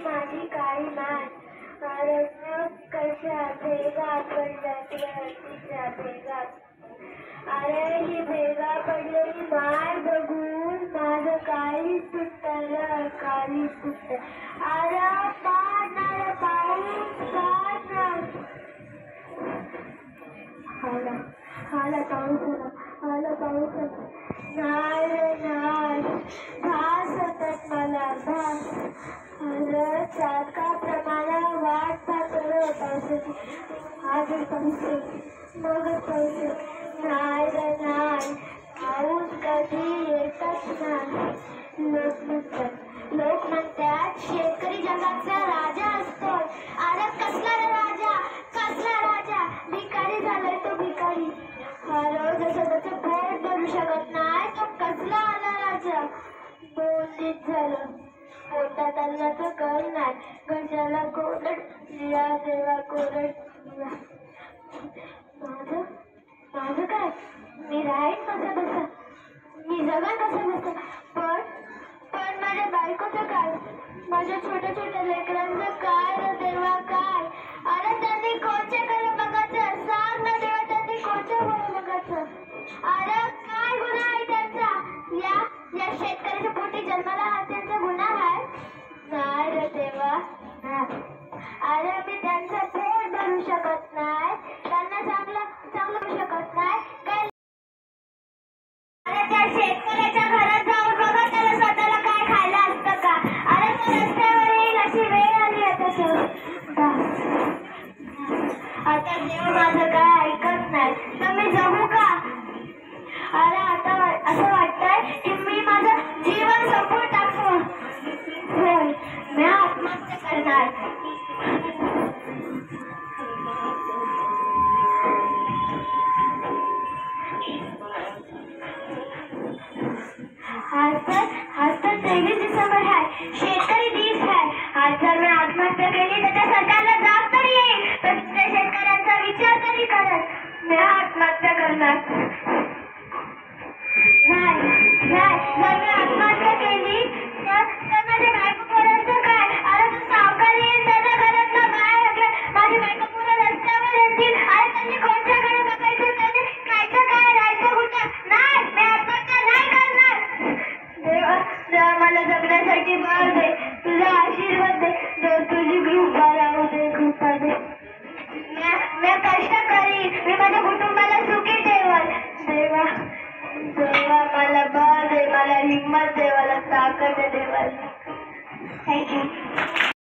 माझी काळी मान कशा भेगा पडल्या भेगा. अरे ही भेगा पडलेली माय बघून माझं काळी सुटलं काळी सुटलं. अरे पाडणार पाऊस हाला हाला पाऊस नाही रे नाही भास होतात मला भास. अरे चाकाप्रमाणे वाट पाहतो पावसाची. आजच पाऊस मगच पाऊस नाही रे नाही पाऊस कधी येतच नाही. लोक म्हणतात शेतकरी जगाचा राजा असतो. अरे कसला रे राजा कसला राजा भिकारी झालाय तो भिकारी. रोज स्वतःचं पोट भरू शकत नाही तो कसला आला राजा. बोललीच झालं पोटात अन्नाचं कळ नाही. घशाला कोरड या देवा कोरड. माझं काय मी राहीन कसं बसा मी जगा कसं बसा. पण माझ्या बायकोचं काय माझ्या छोट्या छोट्या लेकरांचं काय रे देवा काय. अरे त्यांनी कोणच्याकडे बघायचं सांग ना देवा त्यांनी कोणच्याकडे बघायचं. अरे काय गुन्हा आहे त्यांचा. या शेतकऱ्याच्या पोटी जन्माला हा त्यांचा गुन्हा आहे नाही रे देवा. अरे मी त्यांचं पोट भरू शकत नाही त्यांना चांगलं करू शकत नाही काय. अरे त्या शेतकऱ्याच्या घरात जाऊन बघा त्याला स्वतःला काय खायला असतं का. अरे तो रस्त्यावर येईल अशी वेळ आली आता देव माझं काय ऐकत नाही तर मी जगू का. अरे आता असं वाटतंय की मी माझं जीवन संपवून टाकू. होय मी आत्महत्या करणार. आज तर 23 डिसेंबर है शेतकरी दिवस है. आज जर मी आत्महत्या केली तर त्या सरकारला जाग तरी येईल तर दुसऱ्या शेतकऱ्यांचा विचार तरी करत. मी आत्महत्या करणार नाही. जर मी आत्महत्या केली तर माझ्या बायको पोरांचं काय. अरे तू सावकार येईल त्याच्या घरातला बाहेर माझी बायको पोरं रस्त्यावर येतील. अरे त्यांनी कोणत्याकडे बघायचं त्यांनी खायचं काय राहायचं कुठं. नाही मी आत्महत्या नाही करणार. देवा मला जगण्यासाठी बळ दे तुझा आशीर्वाद दे तुझी कृपा राहू दे कृपा दे. मी कष्ट करीन मी माझ्या कुटुंबाला सुखी ठेवल. देवा मला बळ दे मला हिंमत दे मला ताकद दे देवा. थँक्यू.